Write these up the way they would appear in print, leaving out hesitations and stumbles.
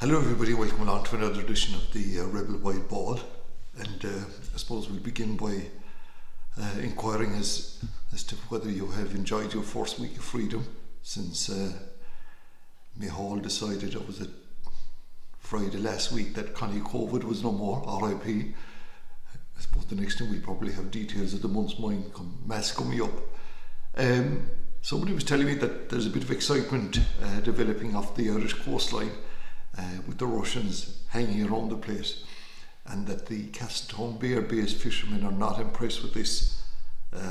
Hello everybody, welcome along to another edition of the Rebel Wild Ball, and I suppose we'll begin by inquiring as to whether you have enjoyed your first week of freedom since Micheál decided, it was a Friday last week, that Connie COVID was no more, RIP. I suppose the next thing we'll probably have details of the month's mind mass coming up. Somebody was telling me that there's a bit of excitement developing off the Irish coastline with the Russians hanging around the place, and that the Castletown Bear-based fishermen are not impressed with this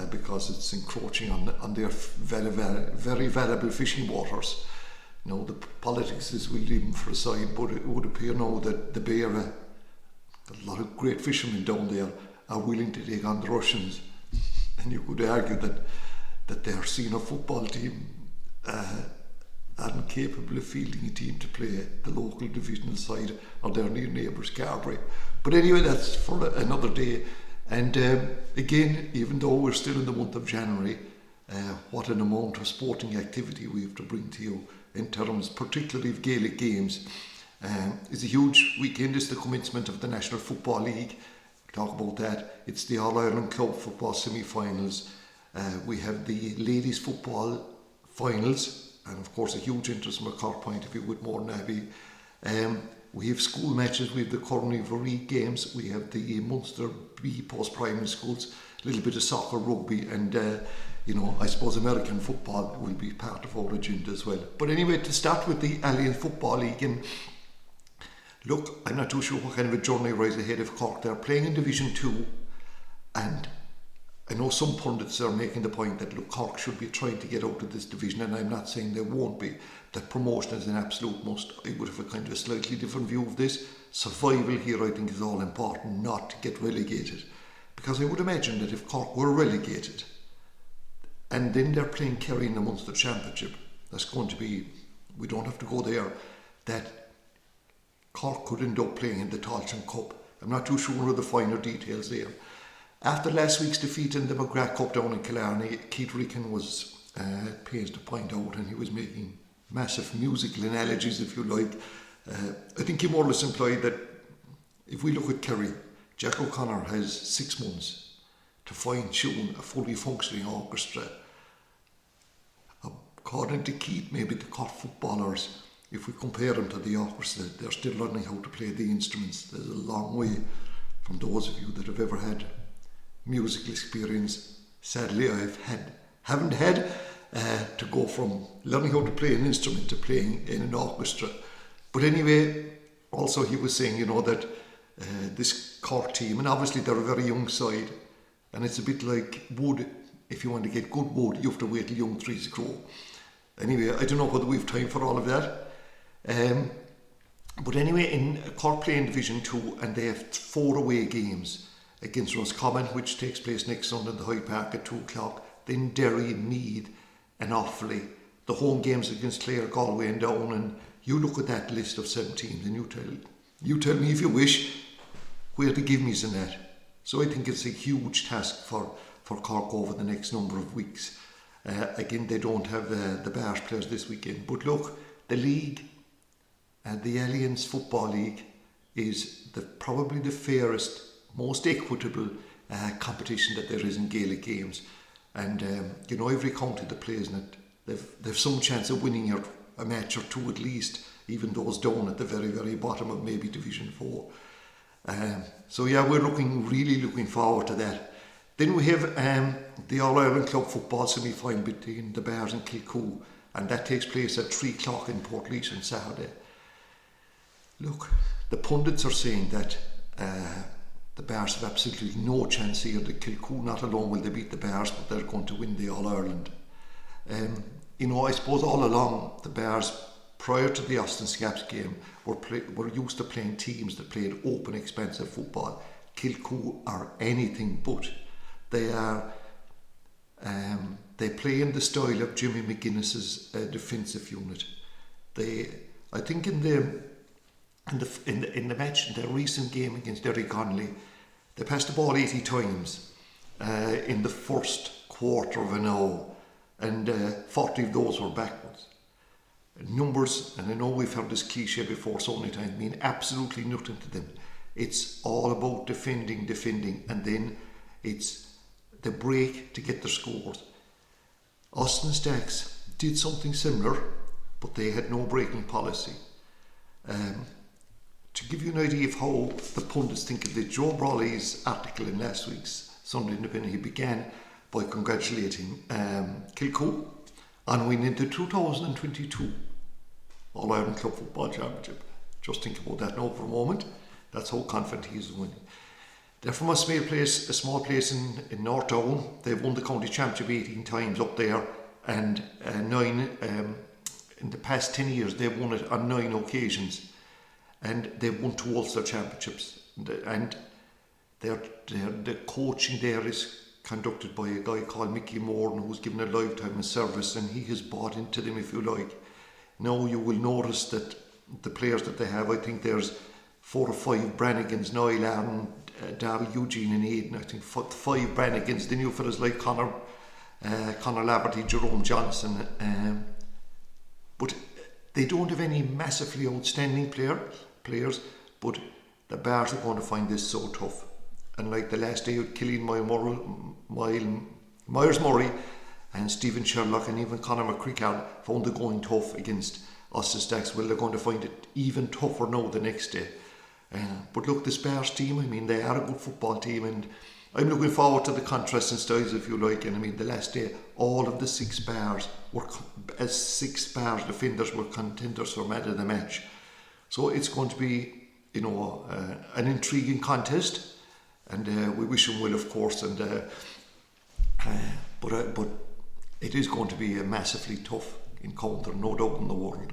because it's encroaching on their very valuable fishing waters. You know, the politics is, we'll leave them for a side, but it would appear now that the Bear, a lot of great fishermen down there, are willing to take on the Russians, and you could argue that their senior football team aren't capable of fielding a team to play the local divisional side or their near neighbours Galway. But anyway, that's for another day. And again, even though we're still in the month of January, what an amount of sporting activity we have to bring to you in terms particularly of Gaelic games. It's a huge weekend. It's the commencement of the National Football League. We'll talk about that. It's the All-Ireland Club Football semi-finals. We have the ladies football finals, and of course a huge interest from a Cork point of view with Mourne Abbey. We have school matches, we have the Corny games, we have the Munster B post-primary schools, a little bit of soccer, rugby, and I suppose American football will be part of our agenda as well. But anyway, to start with the Allianz Football League, and look, I'm not too sure what kind of a journey lies ahead of Cork. They're playing in Division 2, and I know some pundits are making the point that Cork should be trying to get out of this division, and I'm not saying they won't be. That promotion is an absolute must. I would have a kind of a slightly different view of this. Survival here, I think, is all important, not to get relegated. Because I would imagine that if Cork were relegated, and then they're playing Kerry in the Munster Championship, that's going to be, we don't have to go there, that Cork could end up playing in the Tailteann Cup. I'm not too sure of the finer details there. After last week's defeat in the McGrath Cup down in Killarney, Keith Ricken was pains to point out, and he was making massive musical analogies, if you like. I think he more or less implied that if we look at Kerry, Jack O'Connor has 6 months to fine-tune a fully functioning orchestra. According to Keith, maybe the Cork footballers, if we compare them to the orchestra, they're still learning how to play the instruments. There's a long way from those of you that have ever had musical experience. Sadly, haven't had to go from learning how to play an instrument to playing in an orchestra. But anyway, also he was saying, that this Cork team, and obviously they're a very young side, and it's a bit like wood. If you want to get good wood, you have to wait till young trees grow. Anyway, I don't know whether we have time for all of that. But anyway, in Cork play in Division 2, and they have 4 away games against Roscommon, which takes place next Sunday in the High Park at 2 o'clock. Then Derry, Meath and Offaly. The home games against Clare, Galway and Down. And you look at that list of 7 teams and you tell me, if you wish, where the give-me's in that. So I think it's a huge task for Cork over the next number of weeks. Again, they don't have the Bars players this weekend. But look, the league, the Allianz Football League, is probably the fairest, most equitable competition that there is in Gaelic games. And every county that plays in it, they've some chance of winning a match or two at least, even those down at the very, very bottom of maybe Division 4. So yeah, we're really looking forward to that. Then we have the All-Ireland Club Football semi-final between the Bears and Kilcoo, and that takes place at 3 o'clock in Portlaoise on Saturday. Look, the pundits are saying that the Bears have absolutely no chance here. The Kilcoo, not alone will they beat the Bears, but they're going to win the All-Ireland. I suppose all along the Bears, prior to the Austin Scaps game, were used to playing teams that played open, expensive football. Kilcoo are anything but. They play in the style of Jimmy McGuinness's defensive unit. I think in the match, in their recent game against Derry Connolly, they passed the ball 80 times in the first quarter of an hour, and 40 of those were backwards. numbers, and I know we've heard this cliche before so many times, mean absolutely nothing to them. It's all about defending, and then it's the break to get their scores. Austin Stacks did something similar, but they had no breaking policy. To give you an idea of how the pundits think of it, Joe Brawley's article in last week's Sunday Independent, he began by congratulating Kilcoe on winning the 2022 All-Ireland Club Football Championship. Just think about that now for a moment. That's how confident he is in winning. They're from a small place in North Down. They've won the county championship 18 times up there, and 9 in the past 10 years they've won it on 9 occasions, and they've won 2 Ulster championships. And the coaching there is conducted by a guy called Mickey Morgan, who's given a lifetime of service, and he has bought into them, if you like. Now you will notice that the players that they have, I think there's 4 or 5 Brannigans, Niall Aaron, Darryl Eugene and Aidan, I think 5 Brannigans. Then you fellas like Conor Laverty, Jerome Johnson, but they don't have any massively outstanding players, but the Bears are going to find this so tough. And like the last day with Killian Myers-Murray and Stephen Sherlock and even Conor McCrickard found it going tough against Austin Stacks. Well, they're going to find it even tougher now the next day. But look, this Bears team, I mean, they are a good football team, and I'm looking forward to the contrast in styles, if you like. And I mean, the last day, all of the 6 Bears defenders were contenders for man of the match. So it's going to be, an intriguing contest, and we wish them well, of course. And but it is going to be a massively tough encounter, no doubt in the world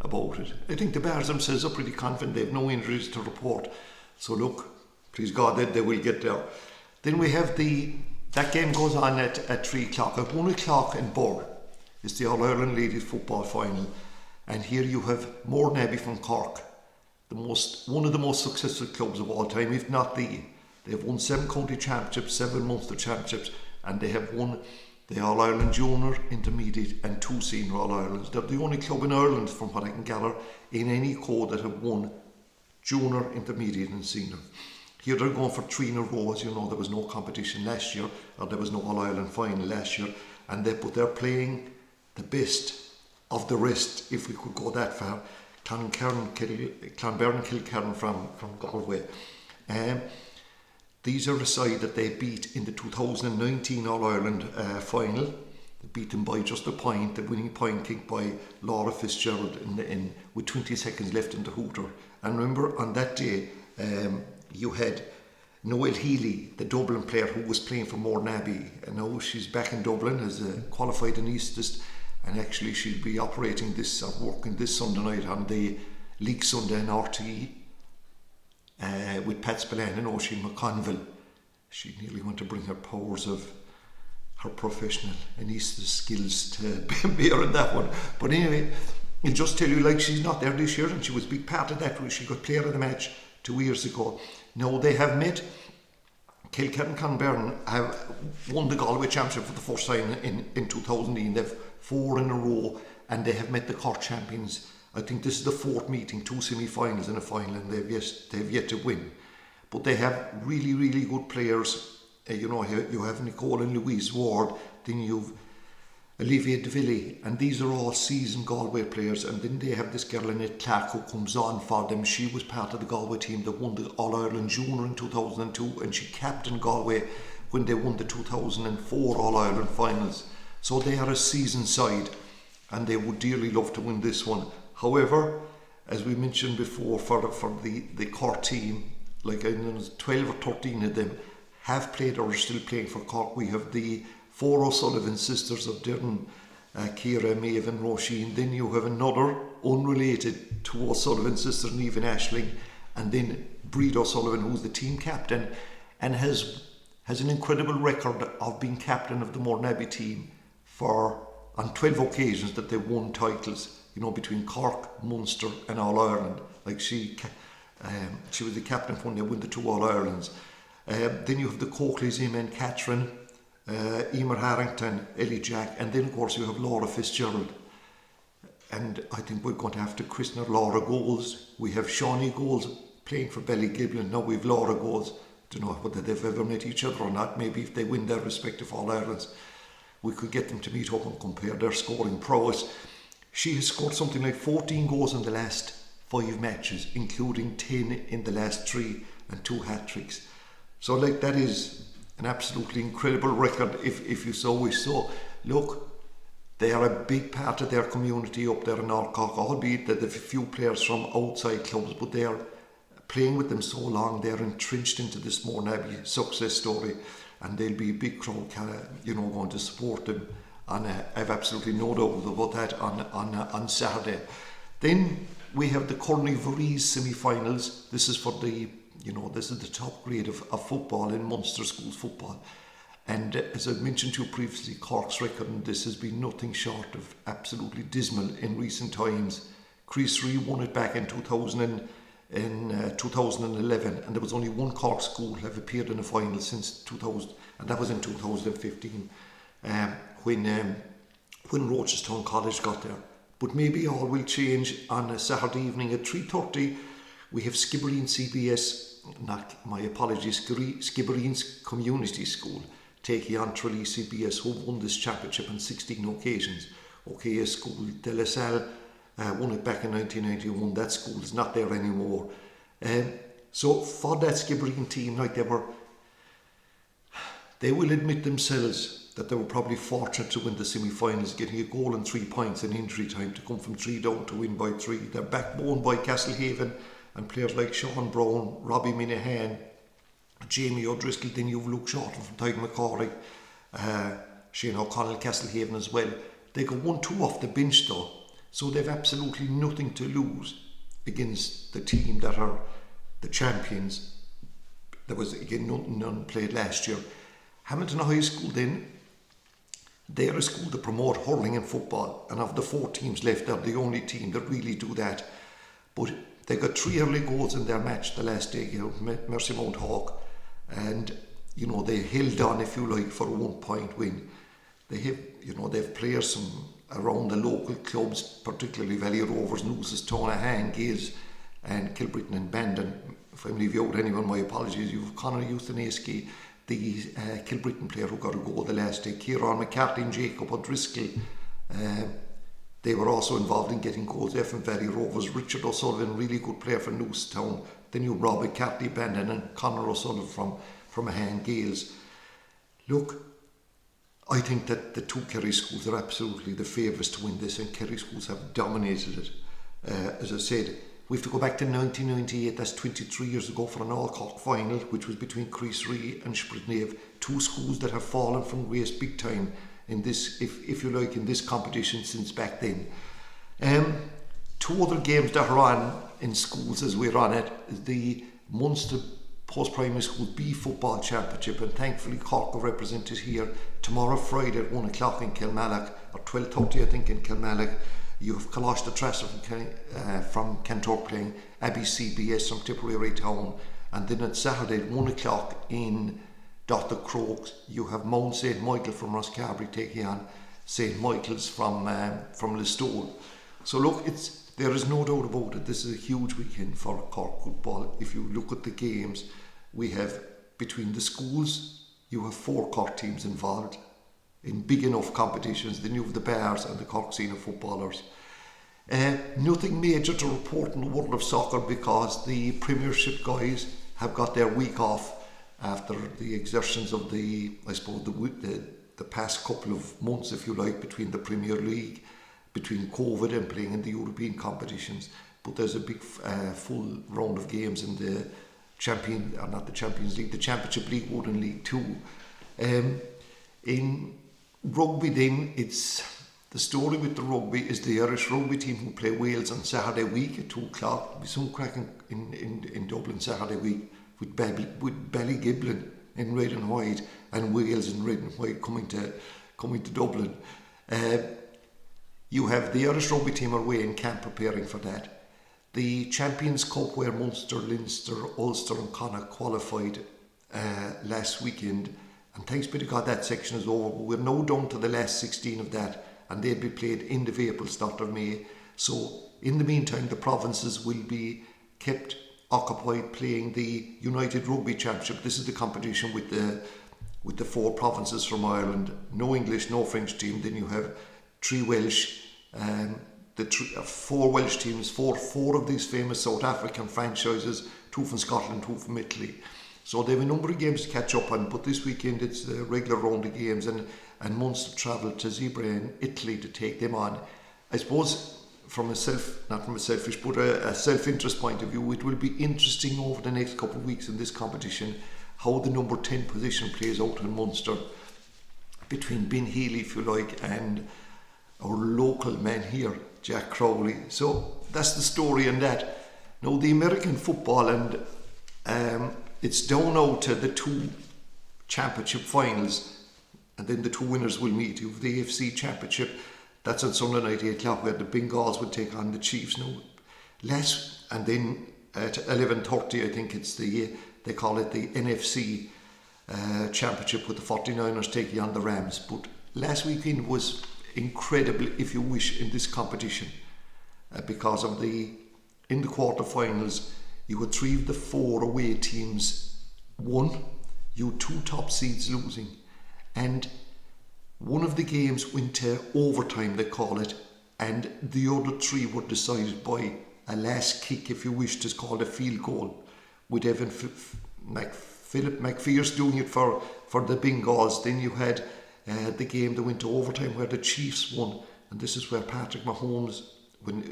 about it. I think the Bears themselves are pretty confident. They have no injuries to report. So look, please God, they will get there. Then we have that game goes on at 3 o'clock. At 1 o'clock in Burr is the All-Ireland Ladies Football Final. And here you have Mourneabbey from Cork, one of the most successful clubs of all time, if not the. They have won 7 county championships, 7 Munster championships, and they have won the All-Ireland Junior, Intermediate and 2 Senior All-Irelands. They're the only club in Ireland, from what I can gather, in any code that have won Junior, Intermediate and Senior. Here they're going for 3 in a row. As you know, there was no competition last year, or there was no All-Ireland final last year, but they're playing the best of the rest, if we could go that far. Clonberne, Kilkerran from Galway. These are the side that they beat in the 2019 All-Ireland final. They beat them by just a point, the winning point kick by Laura Fitzgerald with 20 seconds left in the hooter. And remember, on that day, you had Noel Healy, the Dublin player who was playing for Mourneabbey, and now she's back in Dublin as a qualified anaesthetist, and actually she'll be working this Sunday night on the League Sunday in RTE. With Pat Spillane and Oisin McConville. She nearly went to bring her powers of her professional anaesthetist skills to bear in that one. But anyway, I'll just tell you, like, she's not there this year, and she was a big part of that. She got player of the match 2 years ago. Now they have met Kilkerran Clonberne, have won the Galway Championship for the first time in 2009. They've 4 in a row, and they have met the Cork champions. I think this is the 4th meeting, 2 semi-finals and a final, and they've yet to win. But they have really, really good players. You have Nicole and Louise Ward, then you've Olivia DeVilly, and these are all seasoned Galway players. And then they have this girl Annette Clark who comes on for them. She was part of the Galway team that won the All-Ireland Junior in 2002, and she captained Galway when they won the 2004 All-Ireland finals. So they are a seasoned side, and they would dearly love to win this one. However, as we mentioned before, for the Cork team, like 12 or 13 of them have played or are still playing for Cork. We have the 4 O'Sullivan sisters of Derren, Ciara, Maeve and Roisin. Then you have another unrelated 2 O'Sullivan sisters, Niamh and Aisling, and then Breed O'Sullivan, who's the team captain and has an incredible record of being captain of the Mourneabbey team on 12 occasions that they won titles. Between Cork, Munster and All-Ireland. Like she was the captain when they won the 2 All-Irelands. Then you have the Coakleys, Eamon Catherine, Emer Harrington, Ellie Jack, and then of course you have Laura Fitzgerald. and I think we're going to have to christen Laura Goals. We have Shawnee Goals playing for Ballygiblin. Now we've Laura Goals. Don't know whether they've ever met each other or not. Maybe if they win their respective All-Irelands, we could get them to meet up and compare their scoring prowess. She has scored something like 14 goals in the last 5 matches, including 10 in the last 3 and 2 hat-tricks. So like that is an absolutely incredible record if you so wish. So look, they are a big part of their community up there in North Cork, albeit that there's a few players from outside clubs, but they are playing with them so long, they're entrenched into this Mourne Abbey success story, and there'll be a big crowd going to support them, and I have absolutely no doubt about that on Saturday. Then we have the Cork semi-finals. This is for the this is the top grade of football in Munster schools football. And as I've mentioned to you previously, Cork's record in this has been nothing short of absolutely dismal in recent times. Crease won it back in 2011, and there was only one Cork school have appeared in a final since 2000, and that was in 2015 when Rochestown College got there. But maybe all will change on a Saturday evening at 3:30. We have Skibbereen Skibbereen's Community School taking on Trwb CBS, who won this championship on 16 occasions. Okay, a school, De La Salle, won it back in 1991. That school is not there anymore. So for that Skibbereen team, they will admit themselves that they were probably fortunate to win the semi-finals, getting a goal and 3 points in injury time to come from 3 down to win by 3. They're backboned by Castlehaven and players like Sean Brown, Robbie Minahan, Jamie O'Driscoll. Then you've Luke Shorten from Tyke McCorrick, Shane O'Connell, Castlehaven as well. They got 1-2 off the bench though, so they've absolutely nothing to lose against the team that are the champions. There was again none played last year. Hamilton High School then, they're a school that promote hurling and football, and of the 4 teams left, they're the only team that really do that. But they got 3 early goals in their match the last day, Mercy Mount Hawk, and they held on, if you like, for a 1 point win. They have players from around the local clubs, particularly Valley Rovers, Nooses, Tonahan, Gales, and Kilbritton and Bandon. If I'm leaving out anyone, my apologies. You've Conor Euthanesky, the Kilbritton player who got a goal the last day, Kieran McCarthy and Jacob O'Driscoll. They were also involved in getting goals there from Valley Rovers. Richard O'Sullivan, really good player for Newstown. Then you Rob McCarthy, Bandon, and Conor O'Sullivan from Mahan Gales. Look, I think that the 2 Kerry schools are absolutely the favourites to win this, and Kerry schools have dominated it. As I said, we have to go back to 1998, that's 23 years ago, for an all-Cork final, which was between Crease and Spritnave, 2 schools that have fallen from grace big time in this, if you like, in this competition since back then. 2 other games that are on in schools as we're on it is the Munster Post-Primary School B Football Championship, and thankfully Cork are represented here tomorrow Friday at 1 o'clock in Kilmallock, or 12:30 I think in Kilmallock. You have Colosh the Trasser from Kanturk playing Abbey CBS from Tipperary Town, and then at Saturday at 1 o'clock in Dr. Crokes you have Mount St. Michael from Roscarbery taking on St. Michael's from Listowel. So look, there is no doubt about it, this is a huge weekend for Cork football. If you look at the games, we have, between the schools, you have 4 Cork teams involved in big enough competitions. Then you have the Bears and the Cork Senior footballers. Nothing major to report in the world of soccer, because the Premiership guys have got their week off after the exertions of the past couple of months, if you like, between the Premier League, between COVID and playing in the European competitions. But there's a big full round of games in the the Championship League 1 and League 2. In rugby then, it's the story with the rugby is the Irish rugby team who play Wales on Saturday week at 2 o'clock. There'll be some cracking in Dublin Saturday week with Ballygiblin in red and white, and Wales in red and white coming to Dublin. You have the Irish rugby team away in camp preparing for that. The Champions Cup, where Munster, Leinster, Ulster and Connacht qualified last weekend, and thanks be to God that section is over. We're now down to the last 16 of that, and they'll be played end of April, start of May. So in the meantime, the provinces will be kept occupied playing the United Rugby Championship. This is the competition with the 4 provinces from Ireland. No English, no French team. Then you have 3 Welsh, the 4 Welsh teams, four of these famous South African franchises, 2 from Scotland, 2 from Italy. So they have a number of games to catch up on, but this weekend it's the regular round of games, and Munster travel to Zebra in Italy to take them on. I suppose from a self-interest point of view, it will be interesting over the next couple of weeks in this competition how the number 10 position plays out in Munster between Ben Healy, if you like, and our local man here, Jack Crowley. So that's the story on that. Now the American football, and it's down now to the 2 championship finals, and then the 2 winners will meet. You have the AFC Championship, that's on Sunday night, 8 o'clock, where the Bengals will take on the Chiefs. Now, and then at 11:30, I think it's they call it the NFC Championship, with the 49ers taking on the Rams. But last weekend was incredible, if you wish, in this competition, because of in the quarterfinals, you had 3 of the 4 away teams won. You had 2 top seeds losing, and one of the games went to overtime, they call it, and the other 3 were decided by a last kick, if you wish, to call a field goal, with Philip McPherson doing it for the Bengals. Then you had the game that went to overtime where the Chiefs won, and this is where Patrick Mahomes, when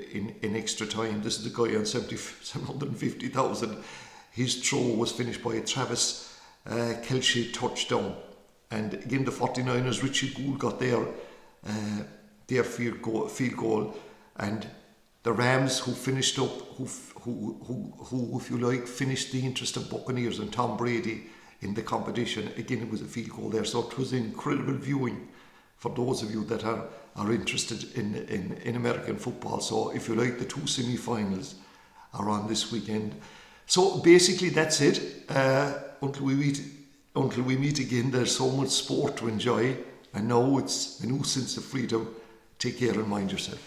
in extra time, this is the guy on 750,000, his throw was finished by a Travis Kelce touchdown. And again, the 49ers, Richie Gould got their field goal, and the Rams, who finished up, who if you like, finished the interest of Buccaneers and Tom Brady in the competition. Again, it was a field goal there, so it was incredible viewing for those of you that are interested in American football. So if you like, the 2 semi-finals are on this weekend. So basically that's it. Until we meet again, there's so much sport to enjoy. I know it's a new sense of freedom. Take care and mind yourself.